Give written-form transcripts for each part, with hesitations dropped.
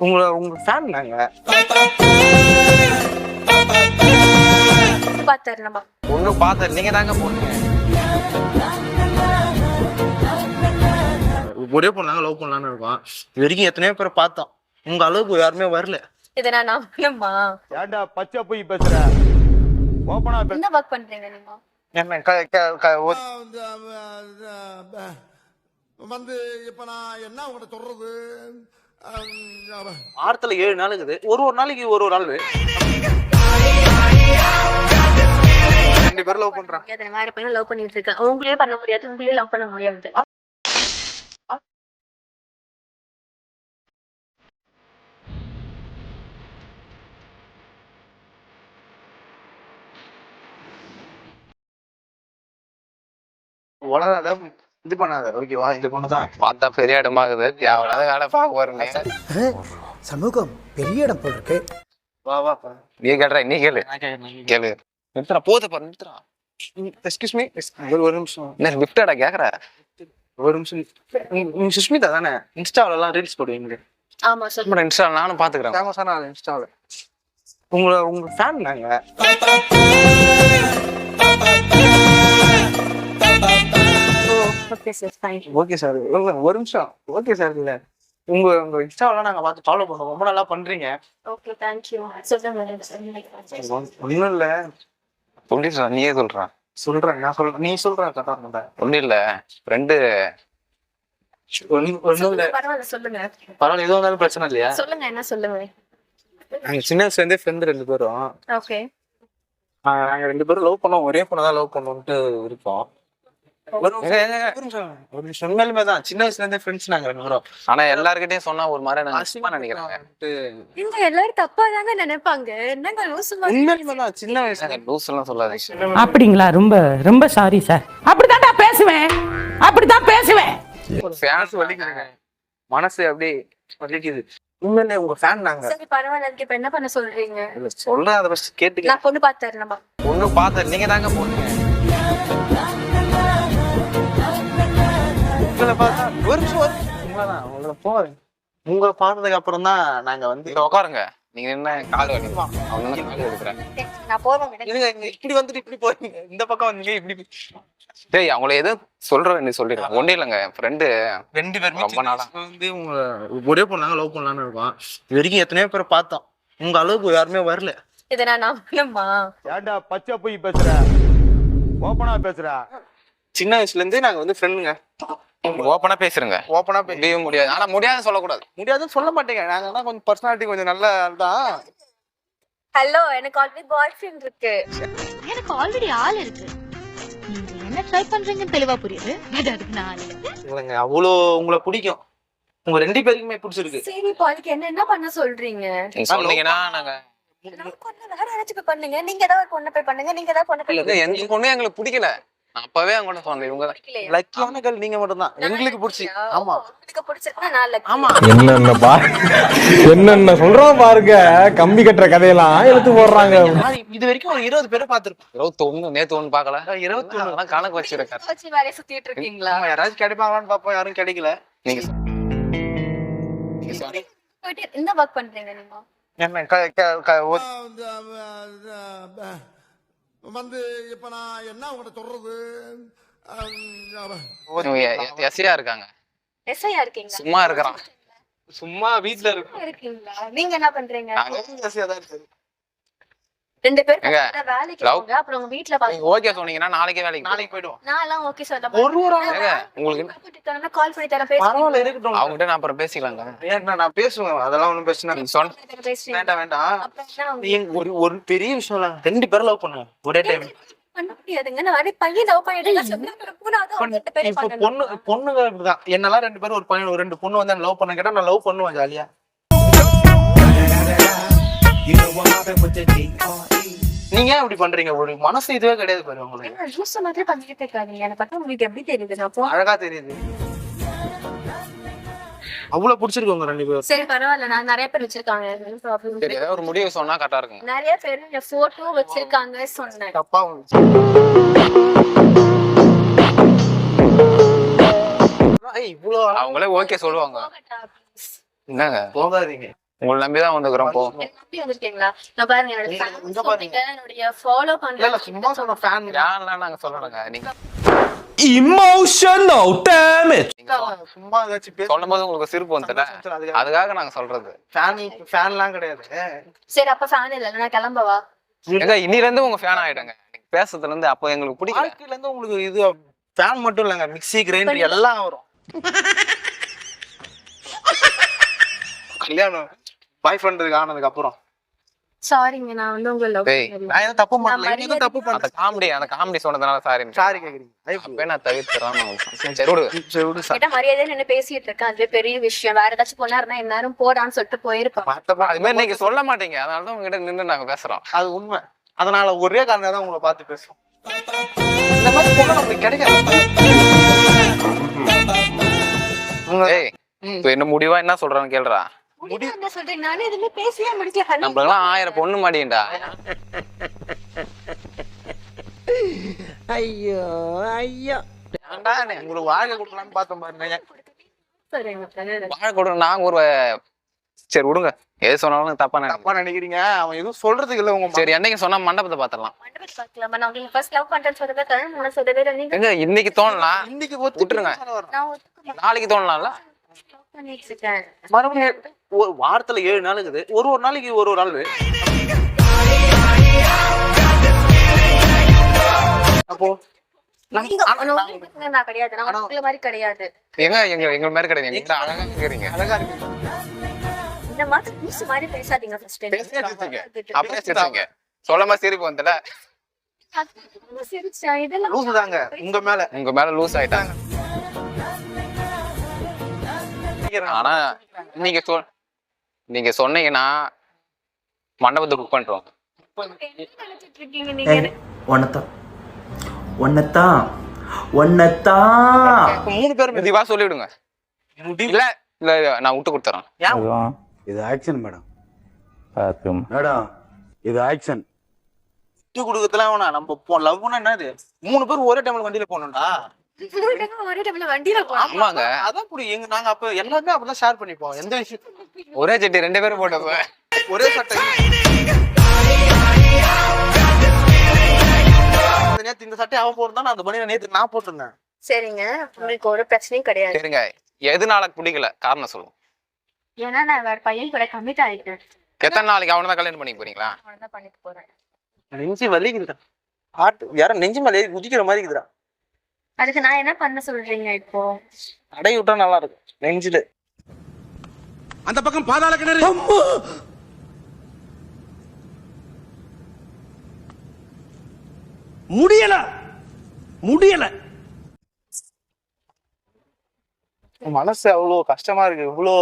உங்க ஃபேன் நாங்க. பாத்தறலாமா? ஒண்ணு பாத்த நீங்க தாங்க போனீங்க. ஒரே பொண்ணாங்க லவ் பண்ணலாம்னு இருக்கோம். இது வரைக்கும் எத்தனையோ பேரை பார்த்தோம். உங்க அளவுக்கு யாருமே வரல. இத நான் நம்பணுமா? ஏன்டா பச்சை போய் பேசுற? ஓபனா பேசு. என்ன வர்க் பண்றீங்க நீங்க? என்ன வந்து இப்ப நான் என்ன உங்கள்ட்ட சொல்றது? வாரத்துல 7 நாள் இருக்குது. ஒரு நாளைக்கு ஒரு நாள் 2 பேரும் லவ் பண்றான். வேற பையன் லவ் பண்ணிட்டு இருக்கேன். உங்களையே பண்ண முடியாது, உங்களையே லவ் பண்ண முடியாது. உலகாத இது பண்ணாத. ஓகேவா? இது பொண்ணுதான் பார்த்தா பெரிய இடமாகுது. தேவையில்லாத வேலை பார்க்க போறேன். சமூகம் பெரிய இடம் போல் இருக்கு. வா வா. நீ கேள்ற, நீ கேளு கேளு. நிறுத்துறா போத பாரு நிறுத்துறா. எக்ஸ்கியூஸ் மீ ஒரு நிமிஷம். என்ன லிஃப்டடா கேக்குற? ஒரு நிமிஷம். நீங்க சுஷ்மிதா தானே? இன்ஸ்டால எல்லாம் ரீல்ஸ் போடுவீங்க. ஆமா சார். நம்ம இன்ஸ்டா நானும் பாத்துக்கிறேன். ஃபேமஸான ஆளு இன்ஸ்டால. உங்க ஃபேன் நாங்க. Okay sir, fine. Okay sir. ஒரு நிமிஷம். Okay sir. இல்ல உங்க இன்ஸ்டாவெல்லாம் நாங்க பார்த்து ஃபாலோ பண்ணுவோம். ரொம்ப நல்லா பண்றீங்க. Okay, thank you. சொல்லுங்க. ஒண்ணும் இல்ல. சொல்லிடுறா, நீயே சொல்றான். சொல்றேன் நான் சொல்றேன். நீ சொல்ற கரெக்டா இருந்தா. ஒன்னும் இல்ல ஃப்ரெண்டு. ஒண்ணும் இல்ல. பரவாயில்ல, சொல்லுங்க. பரவாயில்ல, எதுவும் இருந்தாலும் பிரச்சனை இல்லையா? சொல்லுங்க, என்ன சொல்லுங்க. நாங்க சின்ன வயசுல இருந்தே ஃப்ரெண்டு 2 பேரும். ஓகே. நாங்க 2 பேரும் லவ் பண்ணோம். ஒரே பொண்ணை தான் லவ் பண்ணோம்ட்டு இருக்கோம். ஒரு நிமிஷம். உண்மையிலுமே தான் சின்ன வயசுல இருந்தே ஃப்ரெண்ட்ஸ் நாங்க 2 பேரும். ஆனா எல்லார்கிட்டயும் சொன்னா ஒரு மாதிரி நினைக்கிறேன். இங்க எல்லாரும் தப்பா தாங்க நினைப்பாங்க. என்னங்க லூசு மாதிரி. உண்மையிலுமே தான் சின்ன வயசுல லூஸ் எல்லாம் சொல்லாதீங்க. அப்படிங்களா? ரொம்ப ரொம்ப சாரி சார். அப்படித்தான்டா பேசுவேன், அப்படித்தான் பேசுவேன். ஃபேன்ஸ் வலிக்குதுங்க. மனசு அப்படியே வலிக்குது. உண்மையிலே உங்க ஃபேன் நாங்க. சரி, பரவாயில்ல. அதுக்கு இப்ப என்ன பண்ண சொல்றீங்க? இல்ல சொல்றேன், அதை ஃபர்ஸ்ட் கேட்டுக்க. நான் பொண்ணு பாத்தறலாமா? ஒண்ணு பாத்த நீங்க தாங்க போனீங்க. உங்களை பார்த்தா ஒரு நிமிஷம். உங்களதான் உங்களை பார்த்ததுக்கு அப்புறம் தான் நாங்க வந்து இங்க உட்காருங்க. நீங்க என்ன கால் வலிக்குமா? அவங்க கால் எடுக்கிறேன். நான் போறேன். இங்க இப்படி வந்துட்டு இப்படி போறீங்க. இந்த பக்கம் வந்தீங்க இப்படி. டேய், அவங்கள எதுவும் சொல்ற நீ சொல்லிடுறேன். ஒன்னும் இல்லைங்க ஃப்ரெண்டு 2 பேருமே ரொம்ப நாளா வந்து ஒரே பொண்ணாங்க லவ் பண்ணலாம்னு இருக்கோம். இது வரைக்கும் எத்தனையோ பேரை பார்த்தோம். உங்க அளவுக்கு யாருமே வரல. இத நான் நம்பணுமா? ஏன்டா பச்சை போய் பேசுற? ஓபனா பேசுற. சின்ன வயசுல இருந்தே நாங்க வந்து ஃப்ரெண்டுங்க. ஓப்பனா பேசுறேங்க. ஓப்பனா முடியும் முடியாது. ஆனா முடியாதுன்னு சொல்லக்கூடாது. முடியாதுன்னு சொல்ல மாட்டேங்க. நாங்க தான் கொஞ்சம் பர்சனாலிட்டி கொஞ்சம் நல்ல தான். ஹலோ, எனக்கு ஆல்ரெடி பாய் ஃப்ரெண்ட் இருக்கு. எனக்கு ஆல்ரெடி ஆள் இருக்கு. நீங்க என்ன ட்ரை பண்றீங்கன்னு தெளிவா புரியுது. பட் அதுக்கு நான் இல்ல. இல்லைங்க, அவ்வளோ உங்களை பிடிக்கும். உங்க 2 பேருக்குமே பிடிச்சிருக்கு. சரி, இப்போ அதுக்கு என்ன பண்ண சொல்றீங்க? நீங்க சொன்னீங்கன்னா நாங்க நான் பொண்ணு வேற யாராச்சும் போய் பண்ணுங்க. நீங்க ஏதாவது பொண்ணு போய் பண்ணுங்க. நீங்க ஏதாவது பொண்ணு போய் இல்ல, எந்த பொண்ணும் எங்களுக்கு பிடிக்கல. நான் அப்பவே அவங்க சொன்னேன். இவங்க தான் லக்கியான கேர்ள் நீங்க மட்டும் தான். எங்களுக்கு பிடிச்சி. ஆமா, உங்களுக்கு பிடிச்சிருந்தா நான் லக்கி. ஆமா. என்னென்ன சொல்றான் பாருங்க. கம்பி கட்டுற கதையெல்லாம் எடுத்து போடுறாங்க. இது வரைக்கும் ஒரு 20 பேரை பார்த்திருப்போம். 21 நேத்து 1 பாக்கல. 21 கணக்கு வச்சிருக்காரு. வச்சு வேலைய சுத்திட்டு இருக்கீங்களா? யாராச்சும் கிடைப்பாங்களான்னு பாப்போம். யாரும் கிடைக்கல. நீங்க போயிட்டு என்ன வர்க் பண்றீங்க நீங்க? என்ன வந்து இப்ப நான் என்ன உங்கள்ட்ட சொல்றது? எஸ்ஐயா இருக்காங்க. எஸ்ஐயா இருக்கீங்களா? சும்மா இருக்கிறான். சும்மா வீட்டுல இருக்கீங்களா? நீங்க என்ன பண்றீங்க? இருக்கு. 2 பேரும் எங்க? வேலைக்கு Love. போங்க. அப்புறம் உங்க வீட்ல பாருங்க. நீங்க ஓகே சொன்னீங்கன்னா நாளைக்கே வேலைக்கு நாளைக்கு போயிடுவோம். நான் எல்லாம் ஓகே சொல்ல ஒரு ஏங்க, உங்களுக்கு கால் பண்ணி தரேன். பேசுங்க. பரவாயில்ல இருக்கட்டும். அவங்ககிட்ட நான் அப்புறம் பேசிக்கலாங்க. ஏன்னா நான் பேசுவேன். அதெல்லாம் ஒண்ணும் பிரச்சனை நீங்க சொன்ன பேசுறீங்க. வேண்டாம். அப்புறம் என்ன அவங்க நீங்க ஒரு பெரிய விஷயம் இல்ல. 2 பேரும் லவ் பண்ணுவோம் ஒரே டைம். பண்ண முடியாதுங்க. நான் நிறைய பையன் லவ் பண்ணிட்டு சொன்னா மூணாவது அவங்க 2 பேரும் இப்ப பண்ணணும். பொண்ணுங்க இப்படிதான். என்னெல்லாம் 2 பேரும் ஒரு பையன் ஒரு 2 பொண்ணு வந்து லவ் பண்ண கேட்டா நான் லவ் பண்ணுவேன் ஜாலியா. நீங்க ஏன் இப்படி பண்றீங்க? ஒரு மனசு இதுவே கிடையாது பாரு உங்களுக்கு. என்ன ஜூஸ் மாதிரி பண்ணிட்டு இருக்காதீங்க. எனக்கு பார்த்தா உங்களுக்கு எப்படி தெரியுது? நான் போ. அழகா தெரியுது. அவ்வளவு பிடிச்சிருக்கு உங்க 2 பேரும். சரி, பரவாயில்ல. நான் நிறைய பேர் வச்சிருக்காங்க. ப்ராப்ளம் சரி, ஏதாவது ஒரு முடிவு சொன்னா கரெக்டா இருக்குங்க. நிறைய பேர் என் போட்டோ வச்சிருக்காங்க சொன்னேன். தப்பா இவ்வளவு அவங்களே ஓகே சொல்லுவாங்க. போகட்டா, please. என்னங்க போகாதீங்க. உங்களை நம்பிதான் வந்துக்கிறோம் போ. நம்பி வந்திருக்கீங்களா? நான் பாருங்க என்னோட இங்க fans பாருங்க. சொன்னீங்க, என்னுடைய follow இல்ல பண்ற சும்மா சொன்ன ஃபேன் யாரெல்லாம் நாங்க சொல்லணுங்க நீங்க இமோஷனல் டேமேஜ். சும்மா ஏதாச்சும் பேச சொல்லும் போது உங்களுக்கு சிரிப்பு வந்துல, அதுக்காக நாங்க சொல்றது. ஃபேன்லாம் கிடையாது. சரி அப்ப ஃபேன் இல்ல நான் கிளம்பவா? எங்க இன்னில இருந்து உங்க ஃபேன் ஆயிடுங்க. நீங்க பேசுறதுல இருந்து அப்போ எங்களுக்கு பிடிக்கல. வாழ்க்கையில இருந்து உங்களுக்கு இது ஃபேன் மட்டும் இல்லங்க, மிக்ஸி கிரைண்டர் எல்லாம் வரும். கல்யாணம் பாய் ஃப்ரெண்டுக்கு ஆனதுக்கு அப்புறம் சாரிங்க, நான் வந்து உங்களை லவ் டேய், பண்ணல. நான் எதுவும் தப்பு பண்ணல, நான் நீங்க தப்பு அந்த பண்ணல. காமெடி சொன்னதுனால சாரி சாரி கேக்குறீங்க. அப்பவே நான் தவிர்த்துறேன். சரி விடு. சரி விடு சார். கேட்டா மரியாதை நின்னு பேசிட்டு இருக்கேன், அதுவே பெரிய விஷயம். வேற ஏதாச்சும் பொண்ணா இருந்தா எல்லாரும் போடான்னு சொல்லிட்டு போயிருப்பேன். அது மாதிரி நீங்க சொல்ல மாட்டீங்க, அதனாலதான் உங்ககிட்ட நின்று நாங்க பேசுறோம். அது உண்மை. அதனால ஒரே காரணம் தான் உங்களை பார்த்து பேசுவோம். இந்த மாதிரி பொண்ணு நமக்கு கிடைக்காது. ஏய், இப்ப என்ன முடிவா என்ன சொல்றான்னு கேளுடா. முடிவு என்ன சொல்றீங்க? நானே எதுவுமே பேசியே முடிக்கல. நம்மளுக்கெல்லாம் 1000 பொண்ணு மாட்டீங்கடா. ஐயோ ஐயோ. ஏன்டா உங்களுக்கு வாழ்க்கை கொடுக்கலாம்னு பார்த்தோம் பாருங்க. சரிங்க சார். வாழை கொடுங்க, நாங்க ஒரு சரி விடுங்க. எது சொன்னாலும் தப்பா தப்பா நினைக்கிறீங்க. அவன் எதுவும் சொல்றதுக்கு இல்ல. உங்க சரி என்னைக்கு சொன்னா மண்டபத்தை பாத்திரலாம். மண்டபத்தை பார்க்கலாமா? நான் உங்களுக்கு ஃபர்ஸ்ட் லவ் பண்றேன்னு சொல்றதே தமிழ் முன்ன சொல்றதே இல்ல. நீங்க எங்க இன்னைக்கு தோணலாம், இன்னைக்கு விட்டுருங்க. நான் ஒத்துக்க நாளைக்கு தோணலாம்ல. லவ் பண்ணிட்டேன். மறுபடியும் ஒரு வாரத்துல 7 நாள் இருக்குது. ஒரு நாளைக்கு ஒரு நாள் அப்போ நான் கிடையாது, நான் உங்களை மாதிரி கிடையாது. எங்க எங்க எங்க மாதிரி கிடையாது. எங்க அழகா இருக்கிறீங்க. அழகா இருக்கு. இந்த மாதிரி லூசு மாதிரி பேசாதீங்க ஃபர்ஸ்ட். அப்படியே சிரிச்சீங்க. சொல்லாம சிரிப்பு வந்துல. சிரிச்சா இதெல்லாம் லூசு தாங்க உங்க மேல. உங்க மேல லூஸ் ஆயிட்டாங்க. ஆனா நீங்க சொன்னீங்கன்னா மண்டபத்தை புக் பண்றோம். என்ன நினைச்சிட்டு இருக்கீங்க நீங்க? ஒன்னத்தான் 3 பேரும் இதுவா சொல்லிவிடுங்க. இல்ல இல்ல நான் விட்டு கொடுத்துறேன். இது ஆக்ஷன் மேடம். மேடம் இது ஆக்ஷன். விட்டு கொடுக்கறதுலாம் வேணாம். நம்ம லவ்னா என்னது? 3 பேர் ஒரே டைம்ல வண்டியில போகணும்டா. ஒரே டைம்ல வண்டியில போறோம். ஆமாங்க, அதான் எங்க நாங்க அப்ப எல்லாருமே அப்பதான் ஷேர் பண்ணிப்போம். எந்த விஷயம் ஒரே சட்டி 2 பேரும் போட்டப்ப ஒரே சட்டை. நேத்து இந்த சட்டை அவன் போட்டுதான், அந்த பண்ணி நேத்து நான் போட்டிருந்தேன். சரிங்க, உங்களுக்கு ஒரு பிரச்சனையும் கிடையாது. சரிங்க, எதுனால பிடிக்கல காரணம் சொல்லுங்க. ஏன்னா நான் வேற பையன் கூட கமிட் ஆயிட்டேன். எத்தனை நாளைக்கு அவனை தான் கல்யாணம் பண்ணிக்க போறீங்களா? அவ்வளவுதான் பண்ணிட்டு போறேன். நெஞ்சு வலிக்குதுடா. யாரும் நெஞ்சு மேலே குதிக்கிற மாதிரி இருக்குதுடா. அதுக்கு நான் என்ன பண்ண சொல்றீங்க இப்போ? அடை விட்டா நல்லா இருக்கும் நெஞ்சில. அந்த பக்கம் பாதாள கிணறு. முடியல முடியல. மனசு அவ்வளவு கஷ்டமா இருக்கு. இவ்வளோ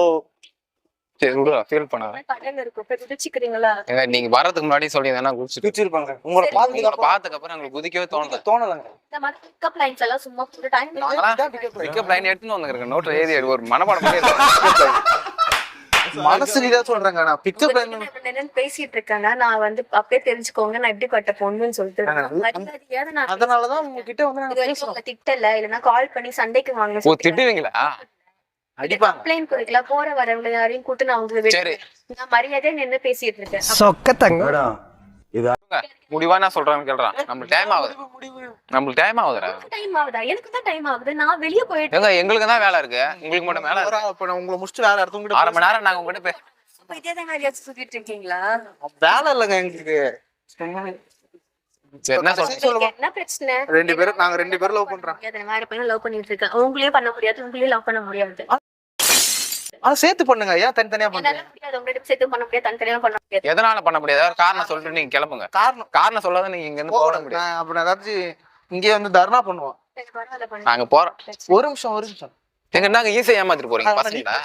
சரி விடு, ஃபீல் பண்ணாத. கடன் இருக்கு, போய் குதிச்சுக்கிறீங்களா? ஏங்க நீங்க வரதுக்கு முன்னாடி சொல்லியிருந்தேன்னா குடிச்சிட்டு குதிச்சிருப்பாங்க. உங்களை சரி, பார்த்ததுக்கு அப்புறம் எங்களுக்கு குதிக்கவே தோணல. தோணலங்க. இந்த மாதிரி பிக்கப் லைன்ஸ் எல்லாம் சும்மா ஒரு டைம் பிக்கப் லைன் எடுத்துன்னு வந்துருக்க நோட்ல ஏறி ஒரு மனப்பாடம் பண்ணி மனசு ரீதியா சொல்றேங்க. நான் பிக்கப் என்னன்னு பேசிட்டு இருக்கேங்க. நான் வந்து அப்படியே தெரிஞ்சுக்கோங்க, நான் எப்படி கட்ட பொண்ணுன்னு சொல்லிட்டு மரியாதையாவது நான் அதனாலதான் உங்ககிட்ட வந்து இது வரைக்கும் உங்களை திட்டல, இல்லைன்னா கால் பண்ணி சண்டைக்கு வாங்க ஓ திட்டுவீங்களா? அடிப்பாங்க. கம்ப்ளைண்ட் கொடுக்கலாம். போற வரவங்க யாரையும் கூட்டு நான் உங்களுக்கு சரி நான் மரியாதையா நின்னு பேசிட்டு இருக்கேன். சொக்கத்தங்க. மேடம் இது முடிவா நான் சொல்றேன்னு கேள்றான். நம்மளுக்கு டைம் ஆகுது. நம்மளுக்கு டைம் ஆகுதுடா. டைம் ஆகுதா? எனக்கு தான் டைம் ஆகுது. நான் வெளிய போயிட்டு ஏங்க எங்களுக்கு தான் வேலை இருக்கு, உங்களுக்கு மட்டும் வேலை இருக்கு. அப்ப நான் உங்களை முடிச்சுட்டு வேற இடத்துக்கு 1/2 மணி நேரம் நாங்க உங்ககிட்ட அப்ப இதே தான் யாரையாச்சும் சுத்திட்டு இருக்கீங்களா? வேலை இல்லைங்க எங்களுக்கு. சரி என்ன சொல்றேன் உங்களுக்கு என்ன பிரச்சனை? நாங்க 2 பேரும் லவ் பண்றோம். வேற பையன் லவ் பண்ணிட்டு இருக்கேன். உங்களையும் பண்ண முடியாது, உங்களையும் லவ் பண்ண முடியாது. ஆனா சேர்த்து பண்ணுங்க. ஏன் தனித்தனியா பண்றீங்க? என்னால முடியாது, உங்கள்ட்ட சேர்த்து பண்ண முடியாது, தனித்தனியா பண்ண முடியாது. எதனால பண்ண முடியாது? ஏதாவது காரணம் சொல்லிட்டு நீங்க கிளம்புங்க. காரணம் சொல்லாத நீங்க இங்க இருந்து போக முடியாது. நான் அப்ப ஏதாச்சும் இங்கே வந்து தர்ணா பண்ணுவோம். சரி, பரவாயில்ல, பண்ணுங்க. நாங்க போறோம். ஒரு நிமிஷம். எங்க நாங்க ஈஸியா ஏமாத்திட்டு போறீங்க பசங்களா?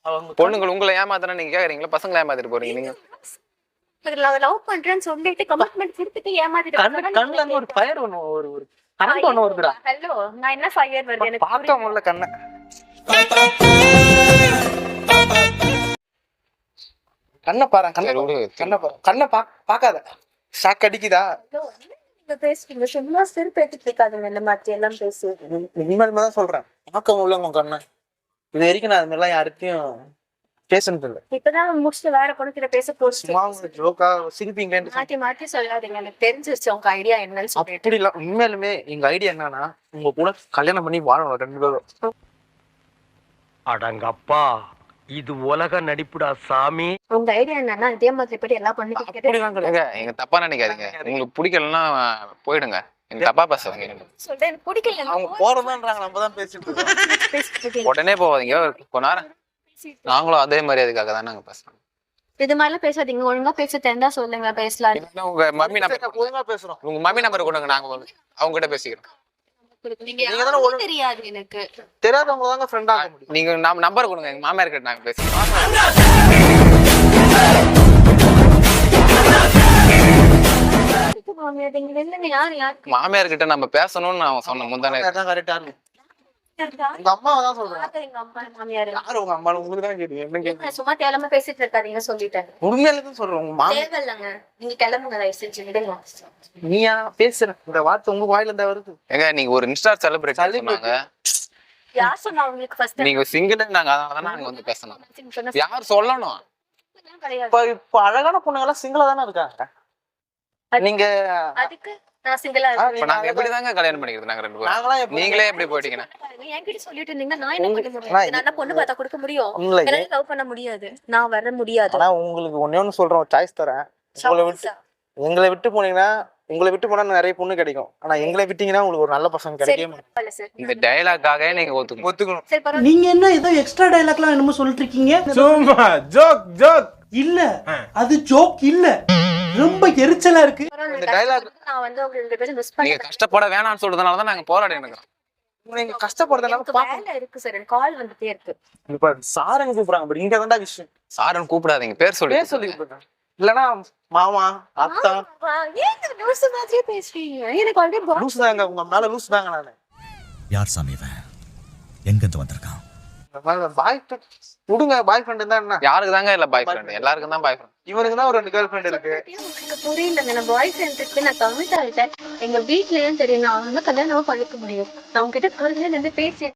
அவங்க பொண்ணுங்க உங்களை ஏமாத்தினா நீங்க கேக்குறீங்களா? பசங்களை ஏமாத்திட்டு போறீங்க நீங்க. லவ் பண்றேன்னு சொல்லிட்டு கமிட்மெண்ட் கொடுத்துட்டு ஏமாத்திட்டு கண்ணுல இருந்து ஒரு ஃபயர் ஒரு கரண்ட் ஒண்ணு வருதுடா. ஹலோ, நான் என்ன ஃபயர் வருது எனக்கு பார்த்தோம் உள்ள கண்ணை. கண்ணை பாரு. கண்ணை பாக்காத. ஷாக் அடிக்குதா? நீங்க பேசுறீங்க சும்மா சிரிப்பு எடுத்துட்டு இருக்காதுங்க. இந்த மாதிரி எல்லாம் பேசு. உண்மைதான் சொல்றேன். பார்க்க முடியல உங்க கண்ணை. இது வரைக்கும் நான் அது மாதிரிலாம் யாருக்கையும் பேசுனது இல்ல. இப்பதான் முடிச்சுட்டு வேற பொண்ணு கிட்ட பேச போச்சு. சும்மா உங்க ஜோக்கா சிரிப்பீங்கன்னு மாத்தி மாத்தி சொல்லாதீங்க, எனக்கு தெரிஞ்சிருச்சு உங்க ஐடியா என்னன்னு சொல்லிட்டு. அப்படி இல்ல. உண்மையிலுமே எங்க ஐடியா என்னன்னா உங்க கூட கல்யாணம் பண்ணி வாழணும் 2 பேரும். அடங்கப்பா, இது உலக நடிப்புடா சாமி. உங்க ஐடியா என்னன்னா இதே மாதிரி போய் எல்லா பொண்ணு கிட்ட அப்படிலாம் கிடையாது. எங்க தப்பா நினைக்காதீங்க. உங்களுக்கு பிடிக்கலன்னா போயிடுங்க. எனக்கு தப்பா பேசாதீங்க. சொல்றேன், எனக்கு பிடிக்கல. அவங்க போறதான்றாங்க, நம்ம தான் பேசிட்டு இருக்கோம். பேசிட்டு உடனே போவாதீங்க. கொஞ்ச நேரம் நாங்களும் அதே மாதிரி அதுக்காக தான் நாங்க பேசுறோம். இது மாதிரிலாம் பேசாதீங்க, ஒழுங்கா பேச தெரிஞ்சா சொல்லுங்க, பேசலாம். இல்லைன்னா உங்க மம்மி நம்பர் ஒழுங்கா பேசுறோம். உங்க மம்மி நம்பர் கொடுங்க, நாங்க அவங்க கிட்ட பேசிக்கிறோம். நீங்க யாரும் தெரியாது எனக்கு. தெரியாதவங்க தாங்க ஃப்ரெண்ட் ஆக முடியும். நீங்க நம்பர் கொடுங்க, எங்க மாமியார் கிட்ட நாங்க பேசிக்கிறோம். மாமியார் கிட்ட நம்ம பேசணும்னு நான் சொன்னேன் முந்தானே. அதான் கரெக்டா இருக்கு. உங்க அம்மாவை தான் சொல்றேன். எங்க அம்மா மாமியார் யாரு உங்க அம்மா? உங்களுக்கு தான் கேக்குது. என்ன கேக்குது? சும்மா தேவையில்லாம பேசிட்டு இருக்காதீங்க சொல்லிட்டேன். உண்மையில தான் சொல்றேன். உங்க மாமா தேவையில்லைங்க, நீங்க கிளம்புங்க, தயவு செஞ்சு விடுங்க. நீயா பேசுற இந்த வார்த்தை உங்க வாயில இருந்தா வருது. ஏங்க நீங்க ஒரு இன்ஸ்டா செலிபிரேட் சொன்னாங்க. யார் சொன்னா உங்களுக்கு ஃபர்ஸ்ட்? நீங்க சிங்கிள் நாங்க அதனால நாங்க வந்து பேசணும். யார் சொல்லணும்? இப்ப அழகான பொண்ணுங்க எல்லாம் சிங்கிளா தானே இருக்காங்க. நீங்க அதுக்கு நான் சிங்கிளா இப்ப நாங்க எப்படி தாங்க கல்யாணம் பண்ணிக்கிறது நாங்க 2 பேரும்? நீங்களே எப்படி போயிட்டீங்கன்னா என்கிட்ட சொல்லிட்டு இருந்தீங்கன்னா நான் என்ன பண்ண முடியும்? நான் பொண்ணு பார்த்தா கொடுக்க முடியும், இல்ல. என்னால லவ் பண்ண முடியாது, நான் வர முடியாது. ஆனா உங்களுக்கு ஒண்ணு சொல்றேன், சாய்ஸ் தரேன். எங்களை விட்டு போனீங்கன்னா, உங்களை விட்டு போனா நிறைய பொண்ணு கிடைக்கும். ஆனா எங்களை விட்டீங்கன்னா உங்களுக்கு ஒரு நல்ல பசங்க கிடைக்கவே மாட்டாங்க. இந்த டயலாக்காக நீங்க ஒத்துக்கணும். சரி பரவாயில்ல. நீங்க என்ன ஏதோ எக்ஸ்ட்ரா டயலாக்லாம் என்னமோ சொல்லிட்டு இருக்கீங்க? சும்மா ஜோக் இல்ல, அது ஜோக் இல்ல, ரொம்ப எரிச்சலா இருக்கு. இந்த dialogue நான் வந்து உங்க 2 பேரும் மிஸ் நீங்க பண்ணேன். கஷ்டப்பட வேணாம்னு சொல்றதுனால தான் நாங்க போராடி இருக்கிறோம். நீங்க கஷ்டப்படுறதுனால எனக்கு வேலை இருக்கு சார், கால் வந்துட்டே இருக்கு. இப்ப சாரங்க கூப்பிடுறாங்க. பட் இங்க தான்டா விஷயம். சாரன் கூப்பிடாதீங்க, பேர் சொல்லி பேர் சொல்லி கூப்பிடுறாங்க. இல்லனா மாமா அத்தா ஏங்க லூசு மாதிரியே பேசுறீங்க? எனக்கு ஆல்ரெடி லூஸ் தாங்க. உங்க மேல லூஸ் தாங்க நானு. யார் சாமி இவன்? எங்க இருந்து வந்திருக்கான்? பாய் விடுங்க. பாய் ஃப்ரெண்ட் இருந்தா என்ன? யாருக்கு தாங்க இல்ல பாய் ஃப்ரெண்ட்? எல்லாருக்கும் தான் பாய் ஃப்ரெண்ட். இவனுக்கு தான் ஒரு 2 கேர்ள் ஃப்ரெண்ட் இருக்கு. எனக்கு புரியலங்க. நான் பாய் ஃப்ரெண்ட் இருக்கு, நான் கமிட் ஆயிட்டேன். எங்க வீட்லயும் தெரியும், நான் வந்து கல்யாணமா பண்ணிக்க முடியும். நான் உங்ககிட்ட குழந்தைல இருந்து பேசி